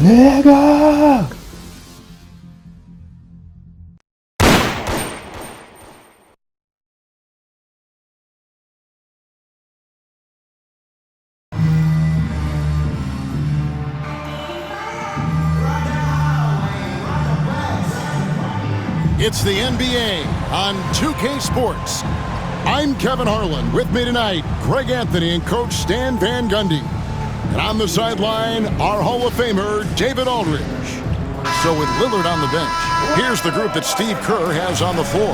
내가 It's the NBA on 2K Sports. I'm Kevin Harlan. With me tonight, Greg Anthony and Coach Stan Van Gundy. And on the sideline, our Hall of Famer, David Aldridge. So with Lillard on the bench, here's the group that Steve Kerr has on the floor.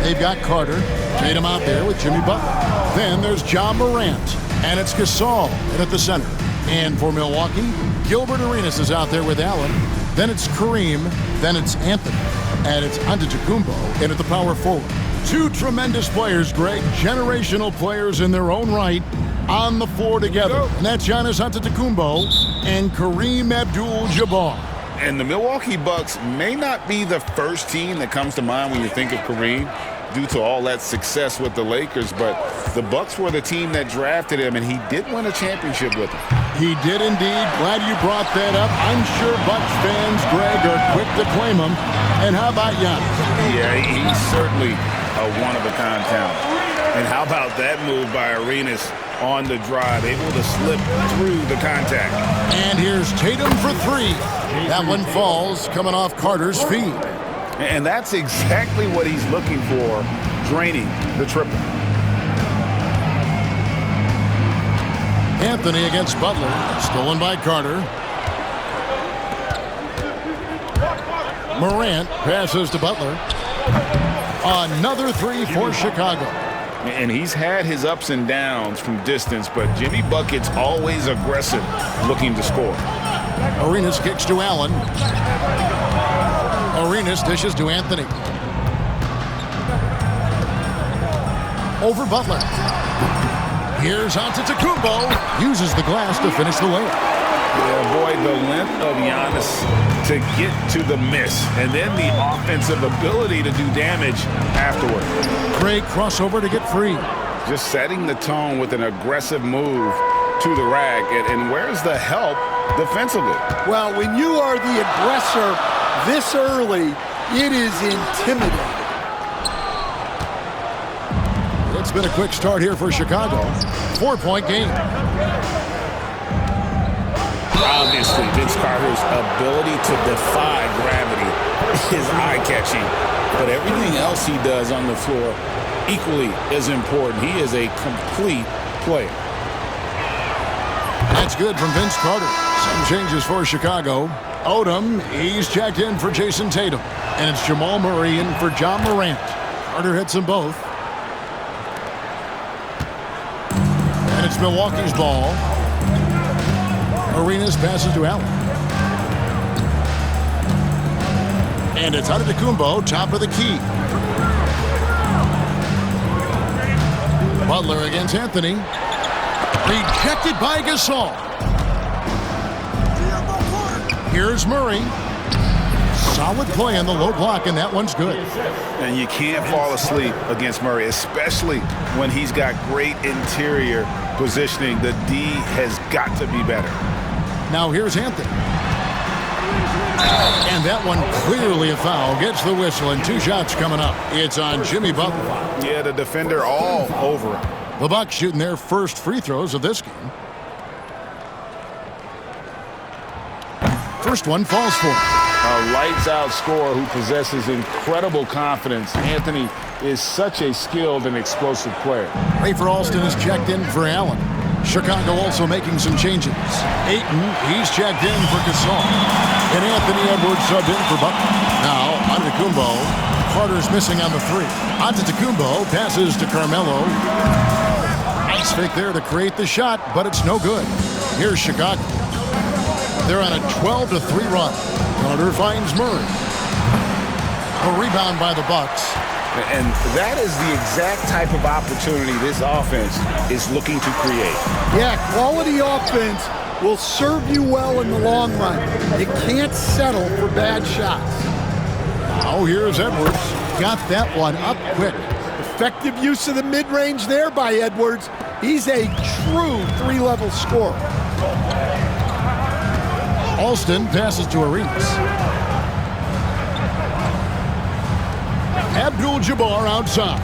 They've got Carter, Tatum out there with Jimmy Butler. Then there's Ja Morant, and it's Gasol at the center. And for Milwaukee, Gilbert Arenas is out there with Allen. Then it's Kareem, then it's Anthony. And it's Antetokounmpo in at the power forward. Two tremendous players, Greg, generational players in their own right, on the floor together. And that's Giannis Antetokounmpo and Kareem Abdul-Jabbar. And the Milwaukee Bucks may not be the first team that comes to mind when you think of Kareem due to all that success with the Lakers, but the Bucks were the team that drafted him, and he did win a championship with them. He did indeed. Glad you brought that up. I'm sure Bucks fans, Greg, are quick to claim him. And how about Giannis? Yeah, he's certainly a one-of-a-kind talent. And how about that move by Arenas on the drive, able to slip through the contact. And here's Tatum for three. That one falls, coming off Carter's feet. And that's exactly what he's looking for, draining the triple. Anthony against Butler, stolen by Carter. Morant passes to Butler. Another three for Chicago. And he's had his ups and downs from distance, but Jimmy Bucket's always aggressive, looking to score. Arenas kicks to Allen. Arenas dishes to Anthony. Over Butler. Here's Antetokounmpo. Uses the glass to finish the layup. Yeah, boy, the length of Giannis to get to the miss, and then the offensive ability to do damage afterward. Great crossover to get free. Just setting the tone with an aggressive move to the rack. And where's the help defensively? Well, when you are the aggressor this early, it is intimidating. It's been a quick start here for Chicago. 4-point game. Obviously, Vince Carter's ability to defy gravity is eye-catching, but everything else he does on the floor equally is important. He is a complete player. That's good from Vince Carter. Some changes for Chicago. Odom, he's checked in for Jason Tatum. And it's Jamal Murray in for Ja Morant. Carter hits them both. And it's Milwaukee's ball. Arenas passes to Allen. And it's Antetokounmpo, top of the key. Butler against Anthony. Rejected by Gasol. Here's Murray. Solid play on the low block, and that one's good. And you can't fall asleep against Murray, especially when he's got great interior positioning. The D has got to be better. Now here's Anthony. And that one clearly a foul. Gets the whistle, and two shots coming up. It's on Jimmy Butler. Yeah, the defender all over him. The Bucks shooting their first free throws of this game. First one falls for him. A lights-out scorer who possesses incredible confidence. Anthony is such a skilled and explosive player. Rafer Alston is checked in for Allen. Chicago also making some changes. Ayton, he's checked in for Gasol. And Anthony Edwards subbed in for Butler. Now, Antetokounmpo. Carter's missing on the three. Antetokounmpo passes to Carmelo. Nice fake there to create the shot, but it's no good. Here's Chicago. They're on a 12-3 run. Carter finds Murray. A rebound by the Bucks. And that is the exact type of opportunity this offense is looking to create. Yeah, quality offense will serve you well in the long run. You can't settle for bad shots. Now here's Edwards. Got that one up quick. Effective use of the mid-range there by Edwards. He's a true three-level scorer. Alston passes to Arenas. Abdul-Jabbar outside.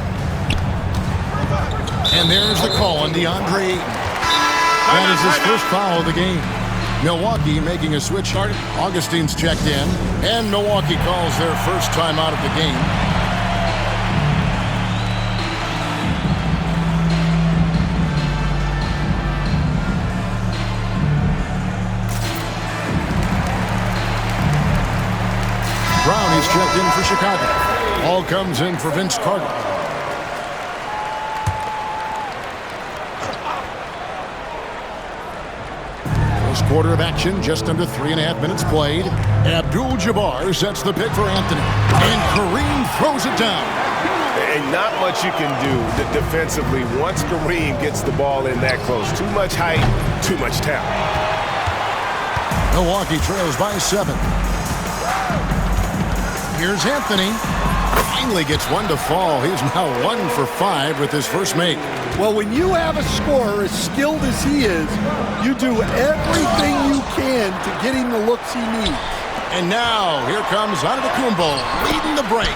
And there's the call on DeAndre Ayton. That is his first foul of the game. Milwaukee making a switch. Augustine's checked in, and Milwaukee calls their first time out of the game. Brown is checked in for Chicago. All comes in for Vince Carter. First quarter of action, just under 3.5 minutes played. Abdul-Jabbar sets the pick for Anthony. And Kareem throws it down. And not much you can do defensively once Kareem gets the ball in that close. Too much height, too much talent. Milwaukee trails by 7. Here's Anthony. Finally gets one to fall. He's now 1 for 5 with his first make. Well, when you have a scorer as skilled as he is, you do everything you can to get him the looks he needs. And now, here comes Antetokounmpo leading the break.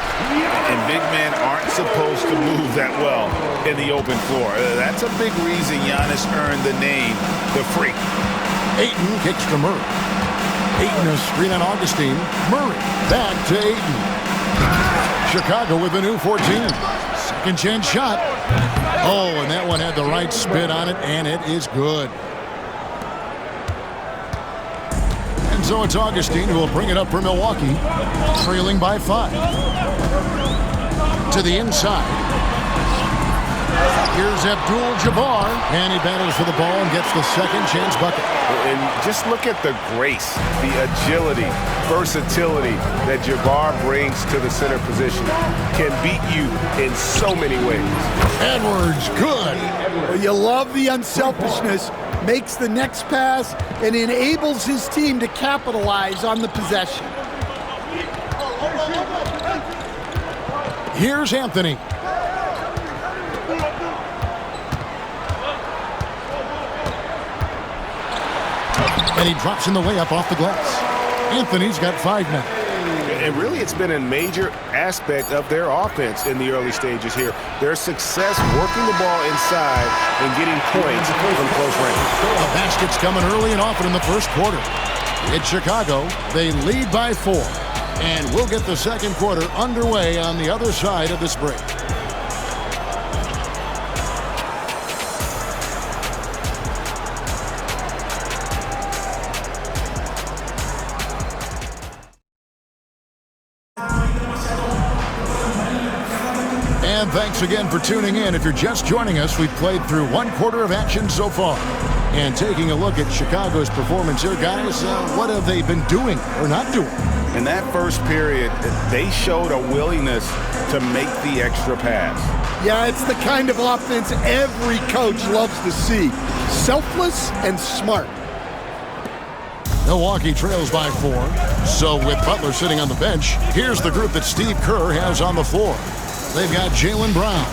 And big men aren't supposed to move that well in the open floor. That's a big reason Giannis earned the name, the Freak. Ayton kicks to Murray. Ayton a screen on Augustine. Murray back to Ayton. Chicago with a new 14. Second chance shot. Oh, and that one had the right spin on it, and it is good. And so it's Augustine who will bring it up for Milwaukee, trailing by 5. To the inside. Here's Abdul-Jabbar, and he battles for the ball and gets the second chance bucket. And just look at the grace, the agility, versatility that Jabbar brings to the center position. Can beat you in so many ways. Edwards, good. Well, you love the unselfishness, makes the next pass, and enables his team to capitalize on the possession. Here's Anthony. And he drops in the layup off the glass. Anthony's got 5 now. And really, it's been a major aspect of their offense in the early stages here. Their success working the ball inside and getting points from close range. The basket's coming early and often in the first quarter. In Chicago, they lead by 4. And we'll get the second quarter underway on the other side of this break. And thanks again for tuning in. If you're just joining us, we've played through 1 quarter of action so far. And taking a look at Chicago's performance here, guys, what have they been doing or not doing? In that first period, they showed a willingness to make the extra pass. Yeah, it's the kind of offense every coach loves to see. Selfless and smart. Milwaukee trails by 4. So with Butler sitting on the bench, here's the group that Steve Kerr has on the floor. They've got Jaylen Brown,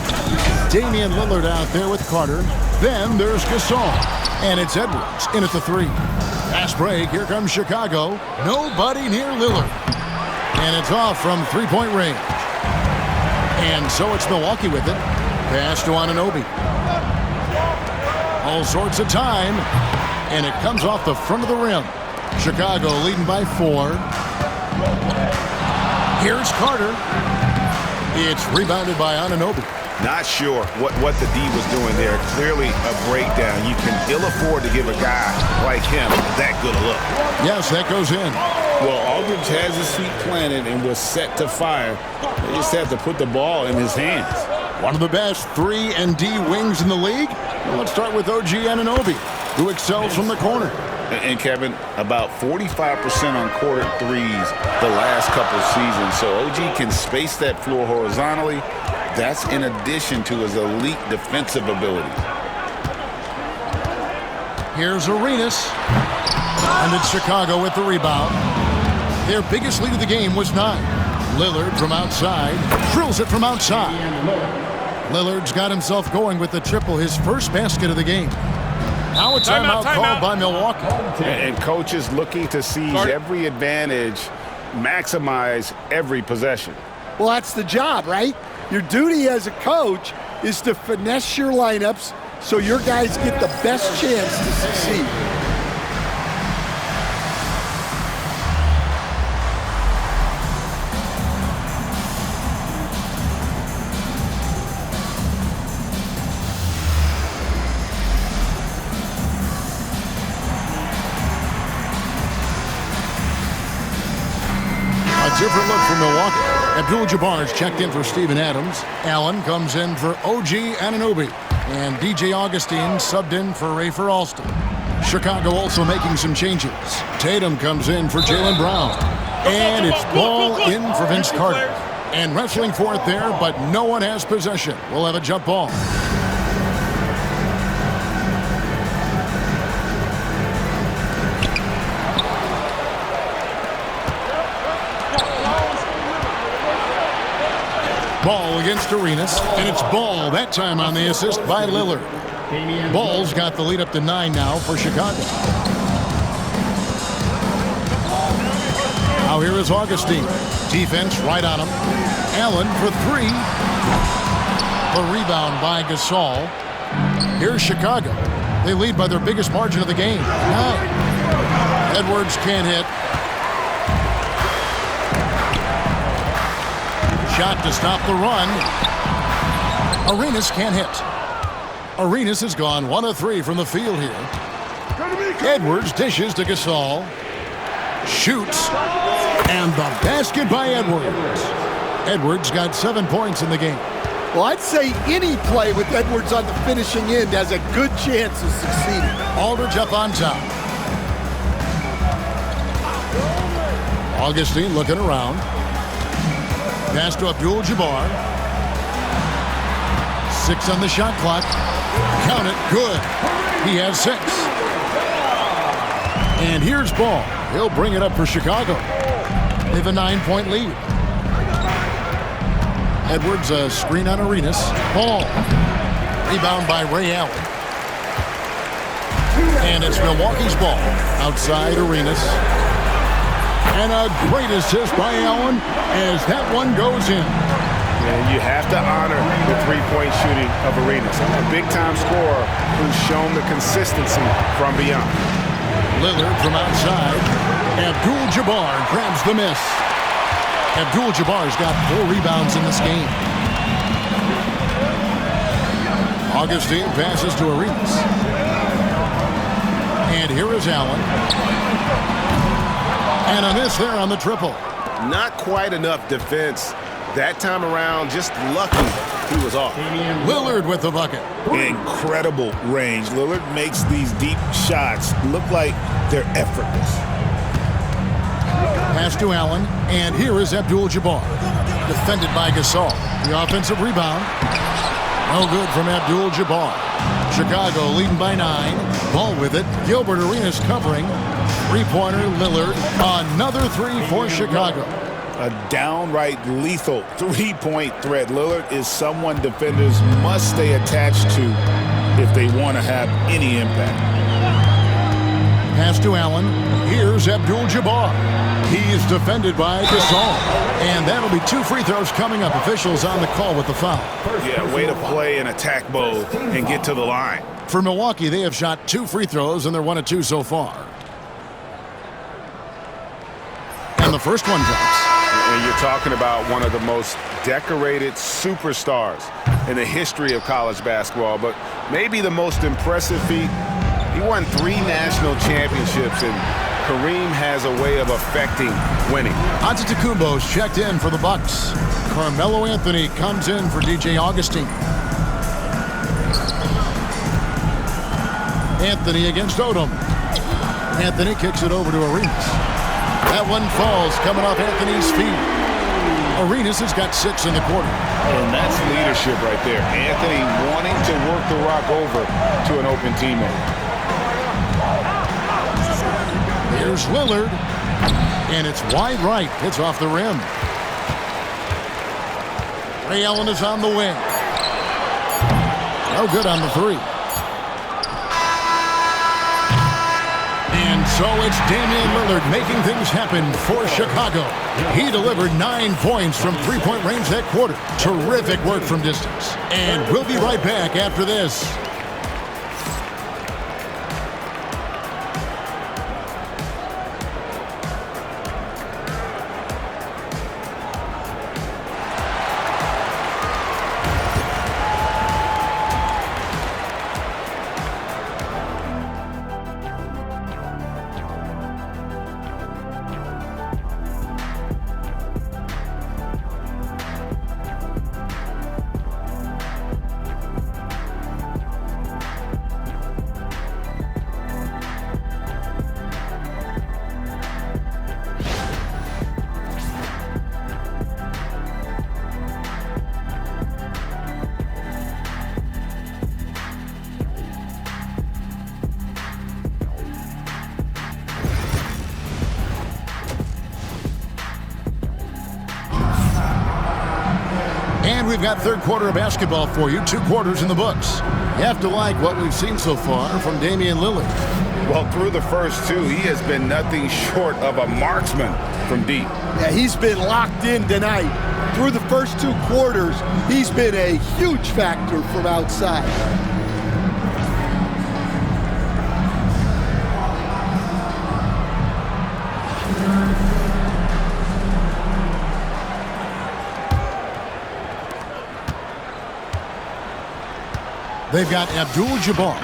Damian Lillard out there with Carter. Then there's Gasol, and it's Edwards in at the 3. Fast break, here comes Chicago. Nobody near Lillard. And it's off from 3-point range. And so it's Milwaukee with it. Pass to Anunoby. All sorts of time, and it comes off the front of the rim. Chicago leading by 4. Here's Carter. It's rebounded by Anunoby. Not sure what the D was doing there. Clearly a breakdown. You can ill afford to give a guy like him that good a look. Yes, that goes in. Well, Aldridge has his feet planted and was set to fire. They just have to put the ball in his hands. One of the best 3 and D wings in the league. Well, let's start with OG Anunoby, who excels from the corner. And Kevin, about 45% on quarter threes the last couple of seasons. So OG can space that floor horizontally. That's in addition to his elite defensive ability. Here's Arenas. And it's Chicago with the rebound. Their biggest lead of the game was 9. Lillard from outside. Drills it from outside. Lillard's got himself going with the triple, his first basket of the game. Now a timeout called by Milwaukee. And coaches looking to seize every advantage, maximize every possession. Well, that's the job, right? Your duty as a coach is to finesse your lineups so your guys get the best chance to succeed. Different look for Milwaukee. Abdul-Jabbar is checked in for Steven Adams. Allen comes in for OG Anunoby. And DJ Augustine subbed in for Rafer Alston. Chicago also making some changes. Tatum comes in for Jaylen Brown. And it's ball in for Vince Carter. And wrestling for it there, but no one has possession. We'll have a jump ball. Ball against Arenas, and it's Ball that time on the assist by Lillard. Ball's got the lead up to 9 now for Chicago. Now here is Augustine. Defense right on him. Allen for 3. The rebound by Gasol. Here's Chicago. They lead by their biggest margin of the game, 9. Edwards can't hit. Shot to stop the run. Arenas can't hit. Arenas has gone 1 of 3 from the field here. Edwards dishes to Gasol. Shoots. And the basket by Edwards. Edwards got 7 points in the game. Well, I'd say any play with Edwards on the finishing end has a good chance of succeeding. Aldridge up on top. Augustine looking around. Pass to Abdul-Jabbar. 6 on the shot clock. Count it. Good. He has 6. And here's Ball. He'll bring it up for Chicago. They have a 9-point lead. Edwards, a screen on Arenas. Ball. Rebound by Ray Allen. And it's Milwaukee's ball. Outside Arenas. And a great assist by Allen as that one goes in. And you have to honor the three-point shooting of Arenas. A big-time scorer who's shown the consistency from beyond. Lillard from outside. Abdul-Jabbar grabs the miss. Abdul-Jabbar's got 4 rebounds in this game. Augustine passes to Arenas. And here is Allen. And a miss there on the triple. Not quite enough defense. That time around, just lucky he was off. Lillard with the bucket. Incredible range. Lillard makes these deep shots look like they're effortless. Pass to Allen, and here is Abdul-Jabbar. Defended by Gasol. The offensive rebound. No good from Abdul-Jabbar. Chicago leading by 9. Ball with it. Gilbert Arenas covering. 3-pointer Lillard. Another 3 for Chicago. A downright lethal 3-point threat. Lillard is someone defenders must stay attached to if they want to have any impact. Pass to Allen. Here's Abdul-Jabbar. He's defended by Gasol. And that'll be 2 free throws coming up. Officials on the call with the foul. Yeah, way to play in attack mode and get to the line. For Milwaukee, they have shot 2 free throws, and they're 1 of 2 so far. And the first one drops. And you're talking about one of the most decorated superstars in the history of college basketball, but maybe the most impressive feat. He won 3 national championships, and Kareem has a way of affecting winning. Antetokounmpo's checked in for the Bucks. Carmelo Anthony comes in for DJ Augustine. Anthony against Odom. Anthony kicks it over to Arenas. That one falls coming off Anthony's feet. Arenas has got 6 in the quarter. And that's leadership right there. Anthony wanting to work the rock over to an open teammate. Here's Lillard. And it's wide right. It's off the rim. Ray Allen is on the wing. No good on the 3. And so it's Damian Lillard making things happen for Chicago. He delivered 9 points from three-point range that quarter. Terrific work from distance. And we'll be right back after this. And we've got third quarter of basketball for you, 2 quarters in the books. You have to like what we've seen so far from Damian Lillard. Well, through the first 2, he has been nothing short of a marksman from deep. Yeah, he's been locked in tonight. Through the first 2 quarters, he's been a huge factor from outside. They've got Abdul-Jabbar.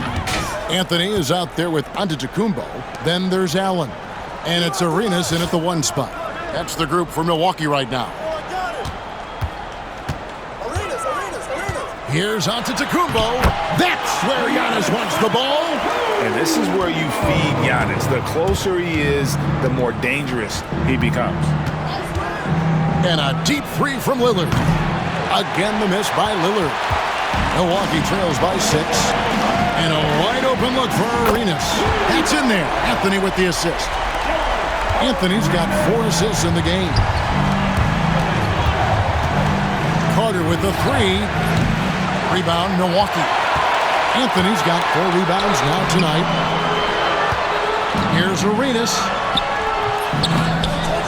Anthony is out there with Antetokounmpo. Then there's Allen. And it's Arenas in at the 1 spot. That's the group for Milwaukee right now. Here's Antetokounmpo. That's where Giannis wants the ball. And this is where you feed Giannis. The closer he is, the more dangerous he becomes. And a deep 3 from Lillard. Again, the miss by Lillard. Milwaukee trails by 6. And a wide open look for Arenas. That's in there. Anthony with the assist. Anthony's got 4 assists in the game. Carter with the 3. Rebound, Milwaukee. Anthony's got 4 rebounds now tonight. Here's Arenas.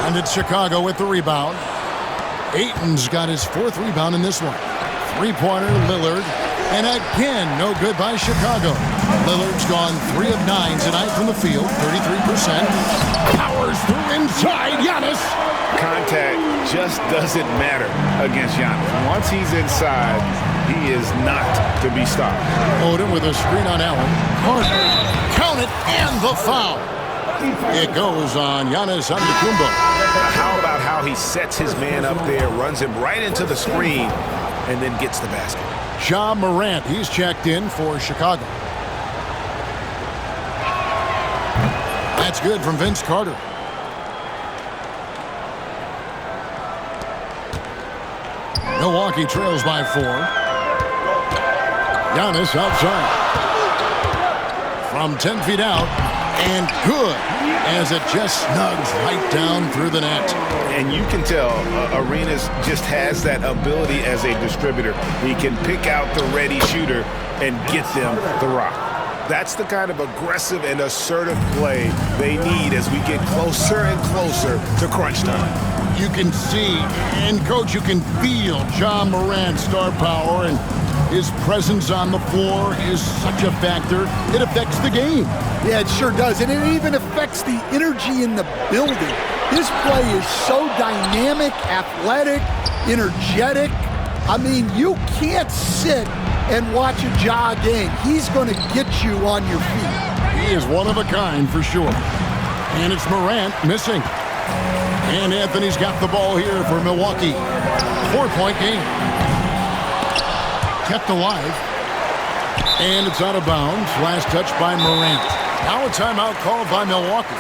And it's Chicago with the rebound. Ayton's got his 4th rebound in this one. 3-pointer, Lillard. And again, no good by Chicago. Lillard's gone 3 of 9 tonight from the field, 33%. Powers through inside, Giannis. Contact just doesn't matter against Giannis. Once he's inside, he is not to be stopped. Odom with a screen on Allen. Carter, count it, and the foul. It goes on Giannis Antetokounmpo. How about how he sets his man up there, runs him right into the screen, and then gets the basket. Ja Morant, he's checked in for Chicago. That's good from Vince Carter. Milwaukee trails by 4. Giannis outside. From 10 feet out, and good, as it just snugs right down through the net. And you can tell Arenas just has that ability as a distributor. He can pick out the ready shooter and get them the rock. That's the kind of aggressive and assertive play they need as we get closer and closer to crunch time. You can see, and Coach, you can feel Ja Morant's star power, and his presence on the floor is such a factor. It affects the game. Yeah, it sure does. And it even affects the energy in the building. His play is so dynamic, athletic, energetic. I mean, you can't sit and watch a Ja game. He's going to get you on your feet. He is one of a kind for sure. And it's Morant missing. And Anthony's got the ball here for Milwaukee. 4-point game. Kept alive. And it's out of bounds. Last touch by Morant. Now a timeout called by Milwaukee.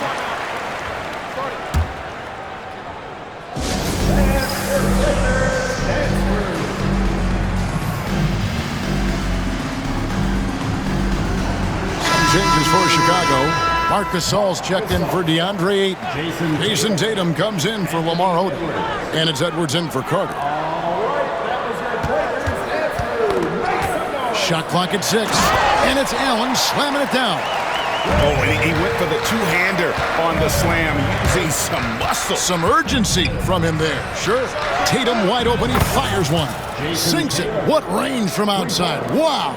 Changes for Chicago. Marc Gasol's checked in for DeAndre Ayton. Jason Tatum comes in for Lamar Odom. And it's Edwards in for Carter. Shot clock at 6. And it's Allen slamming it down. Oh, and he went for the two-hander on the slam, using some muscle. Some urgency from him there. Sure. Tatum wide open. He fires one. Sinks it. What range from outside. Wow.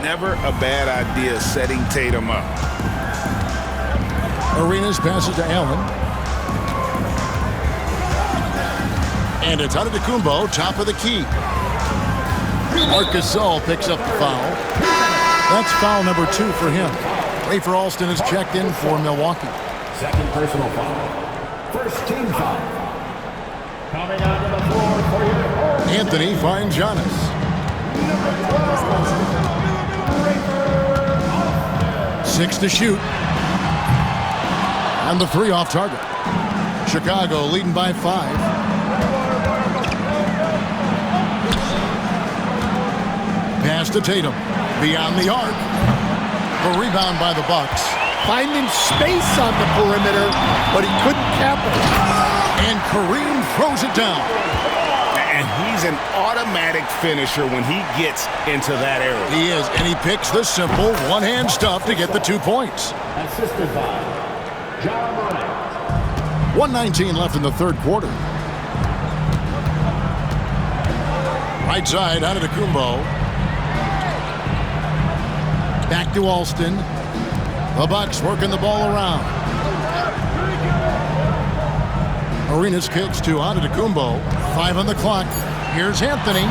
Never a bad idea setting Tatum up. Arenas passes to Allen. And it's Antetokounmpo, top of the key. Marcus Gasol picks up the foul. That's foul number 2 for him. Rafer Alston is checked in for Milwaukee. Second personal foul. First team foul. Coming onto the floor for your Anthony finds Giannis. 6 to shoot. And the 3 off target. Chicago leading by 5. Pass to Tatum. Beyond the arc. The rebound by the Bucks. Finding space on the perimeter, but he couldn't capitalize. And Kareem throws it down. And he's an automatic finisher when he gets into that area. He is, and he picks the simple one-hand stuff to get the 2 points. assisted by John Morant. 1:19 left in the third quarter. Right side, Antetokounmpo. Back to Alston. The Bucks working the ball around. Arenas kicks to Antetokounmpo. 5 on the clock. Here's Anthony.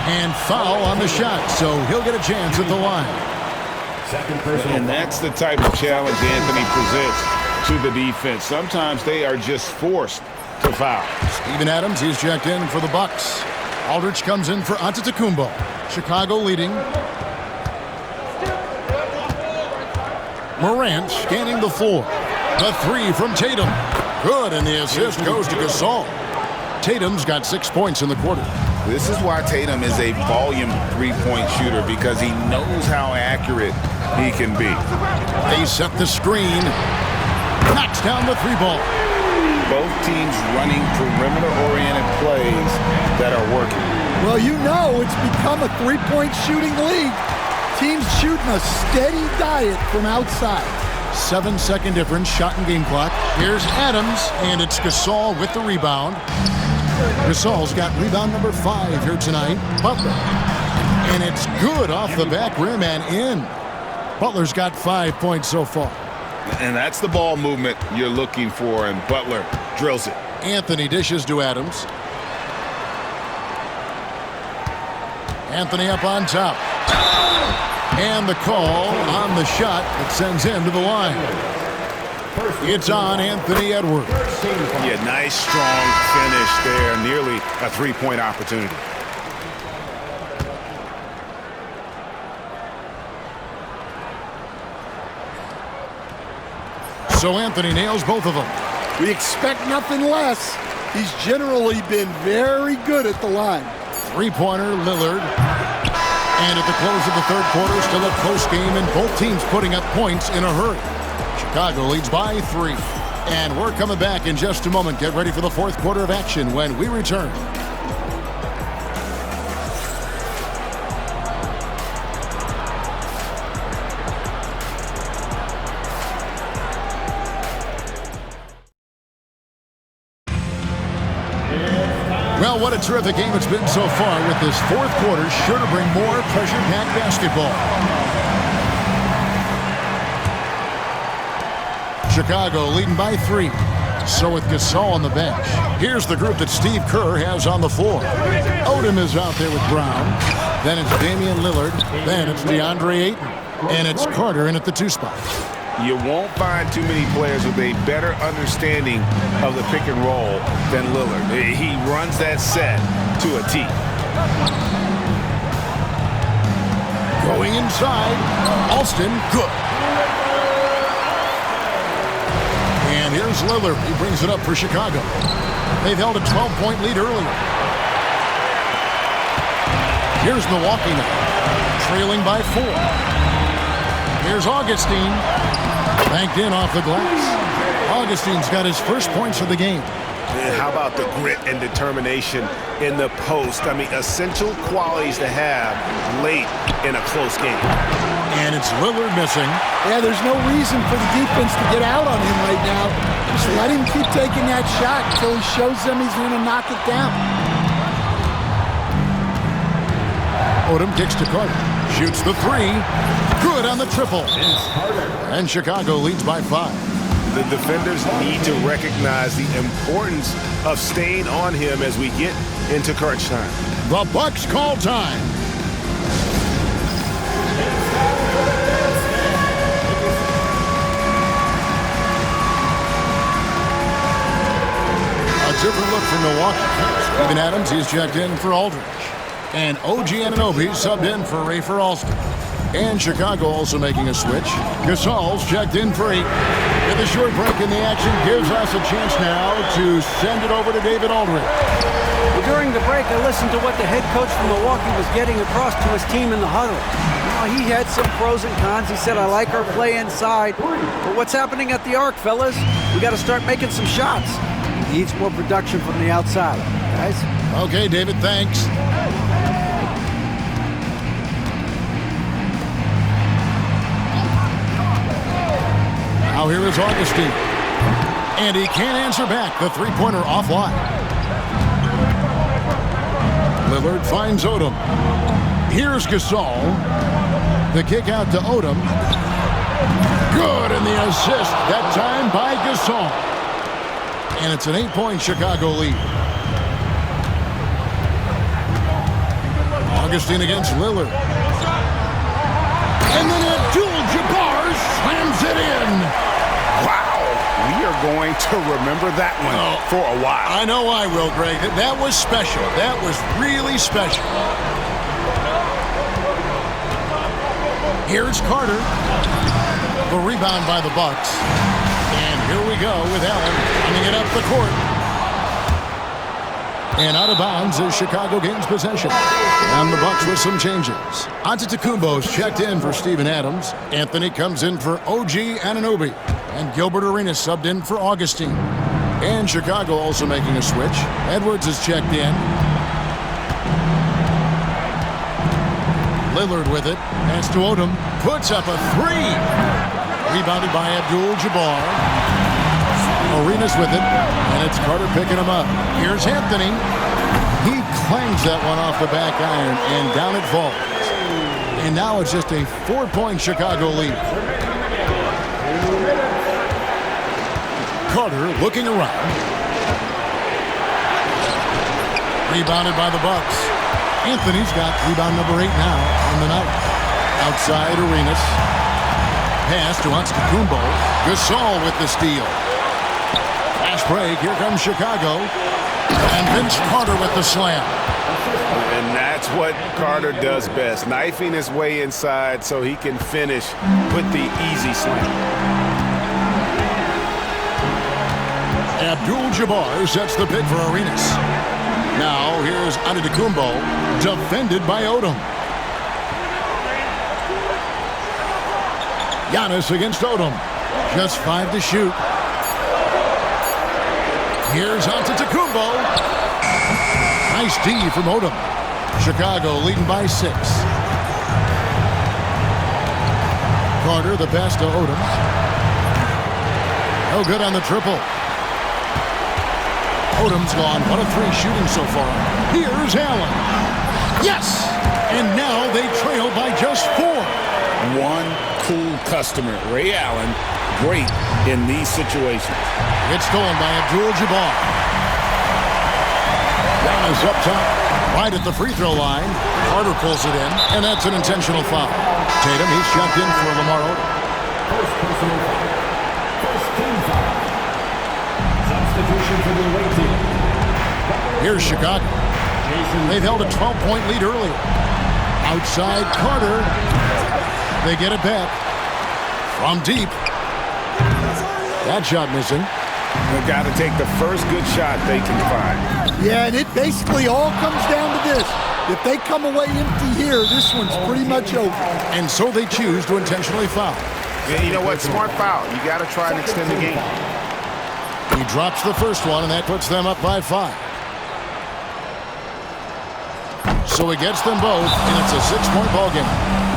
And foul on the shot, so he'll get a chance at the line. Second person. And that's the type of challenge Anthony presents to the defense. Sometimes they are just forced to foul. Steven Adams, he's checked in for the Bucks. Aldridge comes in for Antetokounmpo. Chicago leading. Morant scanning the floor. The 3 from Tatum. Good, and the assist goes to Gasol. Tatum's got 6 points in the quarter. This is why Tatum is a volume three-point shooter, because he knows how accurate he can be. They set the screen. Knocks down the 3 ball. Both teams running perimeter-oriented plays that are working. Well, you know it's become a three-point shooting league. Teams shooting a steady diet from outside. 7-second difference, shot and game clock. Here's Adams, and it's Gasol with the rebound. Gasol's got rebound number 5 here tonight. Butler. And it's good off the back rim and in. Butler's got 5 points so far. And that's the ball movement you're looking for, and Butler drills it. Anthony dishes to Adams. Anthony up on top. And the call on the shot that sends him to the line. It's on Anthony Edwards. Yeah, nice, strong finish there. Nearly a three-point opportunity. So Anthony nails both of them. We expect nothing less. He's generally been very good at the line. 3-pointer, Lillard. And at the close of the third quarter, still a close game, and both teams putting up points in a hurry. Chicago leads by 3. And we're coming back in just a moment. Get ready for the fourth quarter of action when we return. Well, what a terrific game it's been so far, with this fourth quarter sure to bring more pressure-packed basketball. Chicago leading by 3. So with Gasol on the bench. Here's the group that Steve Kerr has on the floor. Odom is out there with Brown. Then it's Damian Lillard. Then it's DeAndre Ayton. And it's Carter in at the 2 spot. You won't find too many players with a better understanding of the pick and roll than Lillard. He runs that set to a T. Going inside. Alston, good. And here's Lillard. He brings it up for Chicago. They've held a 12-point lead earlier. Here's Milwaukee now, trailing by 4. Here's Augustine. Banked in off the glass. Augustine's got his first points of the game. And how about the grit and determination in the post? I mean, essential qualities to have late in a close game. And it's Lillard missing. Yeah, there's no reason for the defense to get out on him right now. Just let him keep taking that shot until he shows them he's going to knock it down. Odom kicks to Carter. Shoots the three. Good on the triple. And Chicago leads by 5. The defenders need to recognize the importance of staying on him as we get into crunch time. The Bucks call time. A different look from Milwaukee. Steven Adams, he's checked in for Aldridge. And OG Anunoby subbed in for Rafer Alston. And Chicago also making a switch. Gasol's checked in for 8. With a short break in the action gives us a chance now to send it over to David Aldridge. Well, during the break, I listened to what the head coach from Milwaukee was getting across to his team in the huddle. He had some pros and cons. He said, I like our play inside. But what's happening at the arc, fellas? We got to start making some shots. He needs more production from the outside, guys. Okay, David, thanks. Now here is Augustine. And he can't answer back. The three-pointer offline. Lillard finds Odom. Here's Gasol. The kick out to Odom. Good, and the assist, that time by Gasol. And it's an 8-point Chicago lead. Augustine against Lillard. And then Abdul-Jabbar slams it in. Wow, we are going to remember that one for a while. I know I will, Greg. That was special. That was really special. Here's Carter. The rebound by the Bucks. And here we go with Allen running it up the court. And out of bounds as Chicago gains possession. And the Bucks with some changes. Antetokounmpo's checked in for Steven Adams. Anthony comes in for OG Anunoby. And Gilbert Arenas subbed in for Augustine. And Chicago also making a switch. Edwards is checked in. Lillard with it. Pass to Odom. Puts up a three. Rebounded by Abdul-Jabbar. Arenas with it. And it's Carter picking him up. Here's Anthony. He clangs that one off the back iron. And down it falls. And now it's just a 4-point Chicago lead. Carter looking around. Rebounded by the Bucks. Anthony's got rebound number 8 now on the night. Outside Arenas. Pass to Antetokounmpo. Gasol with the steal. Fast break. Here comes Chicago. And Vince Carter with the slam. And that's what Carter does best. Knifing his way inside so he can finish with the easy slam. Abdul-Jabbar sets the pick for Arenas. Now here's Antetokounmpo, defended by Odom. Giannis against Odom. Just 5 to shoot. Here's Antetokounmpo. Nice D from Odom. Chicago leading by 6. Carter, the pass to Odom. No good on the triple. Odom's gone 1 of 3 shooting so far. Here's Allen. Yes! And now they trail by just 4. One cool customer, Ray Allen, great in these situations. It's stolen by Abdul-Jabbar. Giannis up top, right at the free throw line. Carter pulls it in, and that's an intentional foul. Tatum, he's checked in for Lamar Odom. First personal foul. First team foul. Substitution for the away team. Here's Chicago. They've held a 12-point lead earlier. Outside Carter. They get it back. From deep. That shot missing. They've got to take the first good shot they can find. Yeah, and it basically all comes down to this. If they come away empty here, this one's pretty much over. And so they choose to intentionally foul. Yeah, you know what? Smart foul. You got to try and extend the game. He drops the first one, and that puts them up by 5. So he gets them both, and it's a 6-point ball game.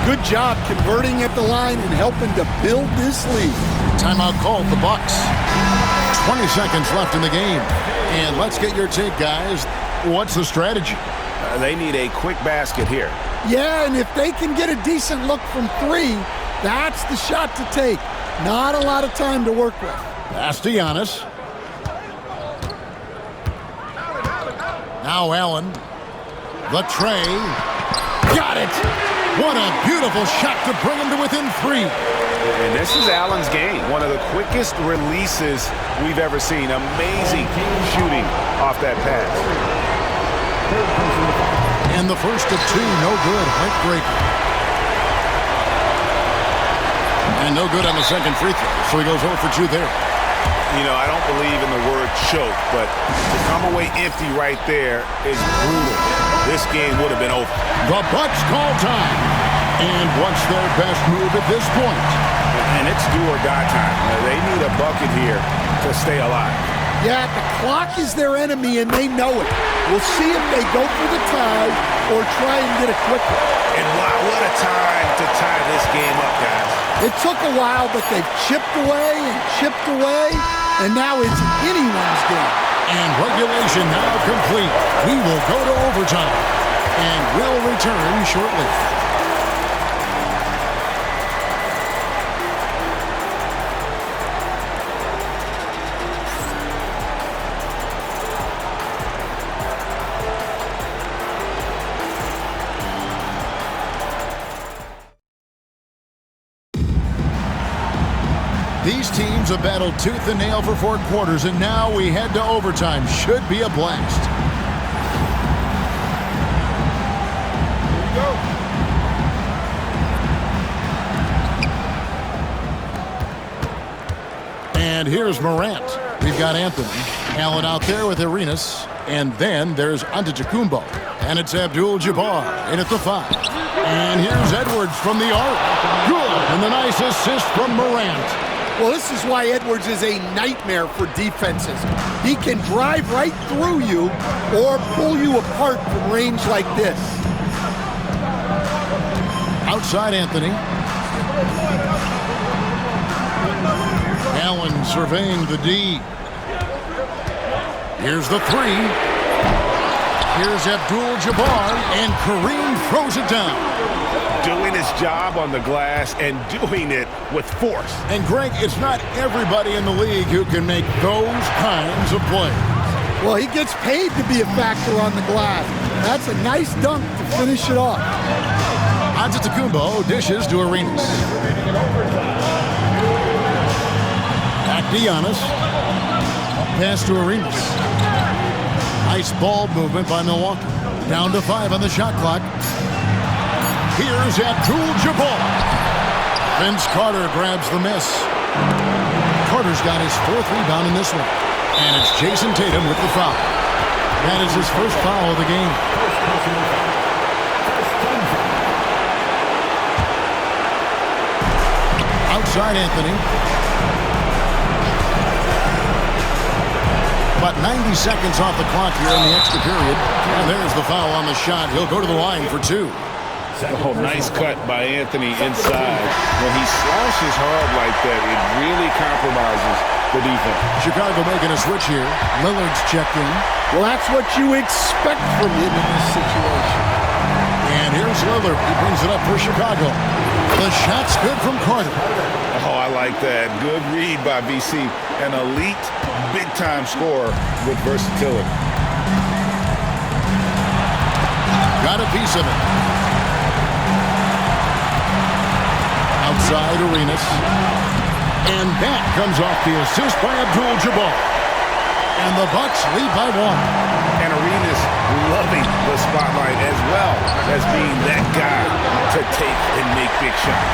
Good job converting at the line and helping to build this lead. Timeout called, the Bucks. 20 seconds left in the game. And let's get your take, guys. What's the strategy? They need a quick basket here. Yeah, and if they can get a decent look from 3, that's the shot to take. Not a lot of time to work with. Pass to Giannis. Now Allen. The tray. Got it! What a beautiful shot to bring him to within 3. And this is Allen's game. One of the quickest releases we've ever seen. Amazing shooting off that pass. And the first of 2, no good. Heartbreaker. And no good on the second free throw. So he goes 0 for 2 there. You know, I don't believe in the word choke, but to come away empty right there is brutal. This game would have been over. The Bucks call time. And what's their best move at this point? And it's do or die time. They need a bucket here to stay alive. Yeah, the clock is their enemy, and they know it. We'll see if they go for the tie or try and get it quicker. And wow, what a time to tie this game up, guys. It took a while, but they've chipped away, and now it's anyone's game. And regulation now complete. We will go to overtime. And we'll return shortly. These teams have battled tooth and nail for 4 quarters, and now we head to overtime. Should be a blast. And here's Morant. We've got Anthony. Allen out there with Arenas. And then there's Antetokounmpo. And it's Abdul-Jabbar in at the 5. And here's Edwards from the arc. Good. And the nice assist from Morant. Well, this is why Edwards is a nightmare for defenses. He can drive right through you or pull you apart from range like this. Outside Anthony. Allen surveying the D. Here's the 3. Here's Abdul-Jabbar, and Kareem throws it down. Doing his job on the glass and doing it with force. And Greg, it's not everybody in the league who can make those kinds of plays. Well, he gets paid to be a factor on the glass. That's a nice dunk to finish it off. Antetokounmpo dishes to Arenas. Back to Giannis. Pass to Arenas. Nice ball movement by Milwaukee. Down to 5 on the shot clock. Here's Abdul-Jabbar. Vince Carter grabs the miss. Carter's got his 4th rebound in this one. And it's Jason Tatum with the foul. That is his first foul of the game. Outside Anthony. About 90 seconds off the clock here in the extra period. And there's the foul on the shot. He'll go to the line for 2. Oh, nice cut by Anthony inside. When he slashes hard like that, it really compromises the defense. Chicago making a switch here. Lillard's checked in. Well, that's what you expect from him in this situation. And here's Lillard. He brings it up for Chicago. The shot's good from Carter. Oh, I like that. Good read by BC. An elite, big-time scorer with versatility. Got a piece of it. Outside Arenas. And that comes off the assist by Abdul-Jabbar. And the Bucks lead by 1. And Arenas loving the spotlight as well as being that guy to take and make big shots.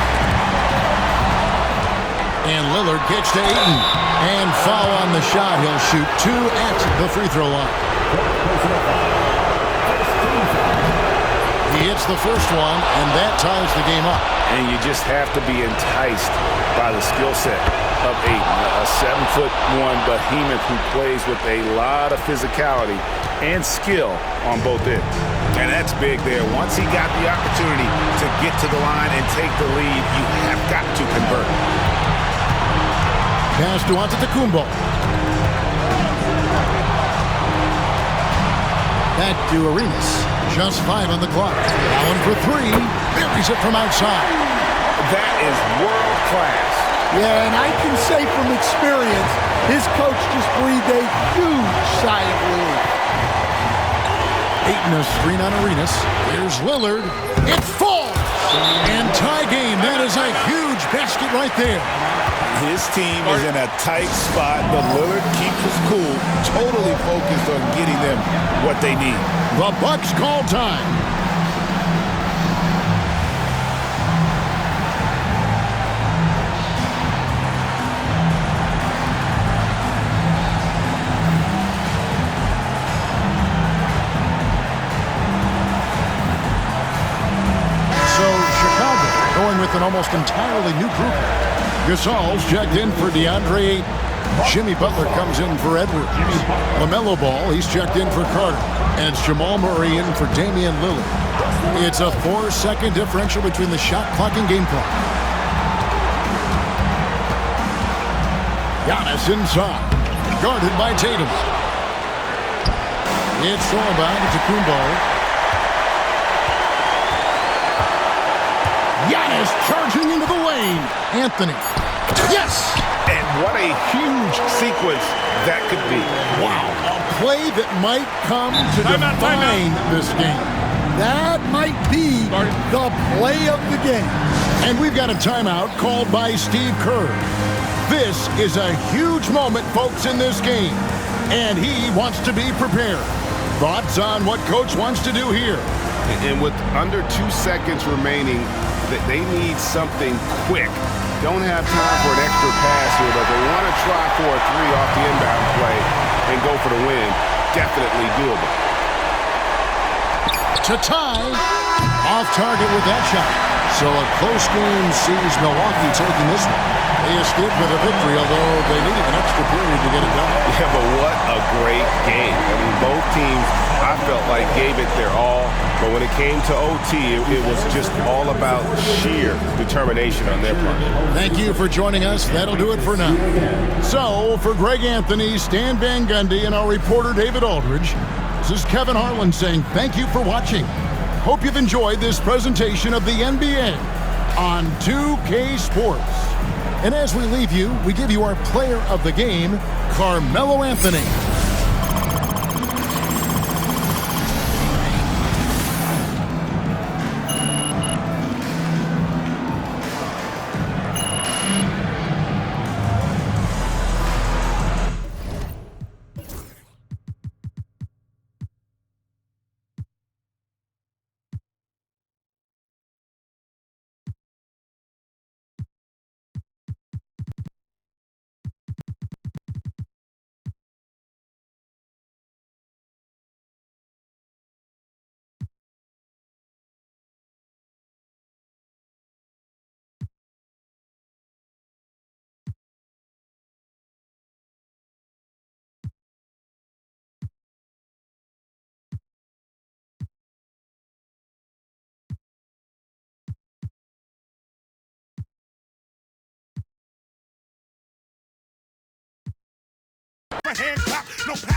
And Lillard gets to Ayton. And foul on the shot. He'll shoot 2 at the free throw line. hits the first one, and that ties the game up. And you just have to be enticed by the skill set of Ayton, a 7'1" behemoth who plays with a lot of physicality and skill on both ends. And that's big there. Once he got the opportunity to get to the line and take the lead, you have got to convert. Pass to Antetokounmpo. Back to Arenas. Just 5 on the clock. Allen for 3. Buries it from outside. That is world class. Yeah, and I can say from experience, his coach just breathed a huge sigh of relief. Ayton a screen on Arenas. Here's Lillard. It falls! And tie game. That is a huge basket right there. His team is in a tight spot, but Lillard keeps his cool, totally focused on getting them what they need. The Bucks call time. Going with an almost entirely new group. Gasol's checked in for DeAndre Ayton. Jimmy Butler comes in for Edwards. LaMelo Ball, he's checked in for Carter. And it's Jamal Murray in for Damian Lillard. It's a 4-second differential between the shot clock and game clock. Giannis inside. Guarded by Tatum. It's all about Antetokounmpo. Giannis charging into the lane. Anthony. Yes! And what a huge sequence that could be. Wow. A play that might come to define this game. That might be the play of the game. And we've got a timeout called by Steve Kerr. This is a huge moment, folks, in this game. And he wants to be prepared. Thoughts on what Coach wants to do here? And with under 2 seconds remaining, they need something quick. Don't have time for an extra pass here, but they want to try for a 3 off the inbound play and go for the win. Definitely doable. To tie. Off target with that shot. So a close game sees Milwaukee taking this one. They escaped with a victory, although they needed an extra period to get it done. Yeah, but what a great game. I mean, both teams, I felt like, gave it their all. But when it came to OT, it was just all about sheer determination on their part. Thank you for joining us. That'll do it for now. So, for Greg Anthony, Stan Van Gundy, and our reporter David Aldridge, this is Kevin Harlan saying thank you for watching. Hope you've enjoyed this presentation of the NBA on 2K Sports. And as we leave you, we give you our player of the game, Carmelo Anthony. Hand clap, no pass.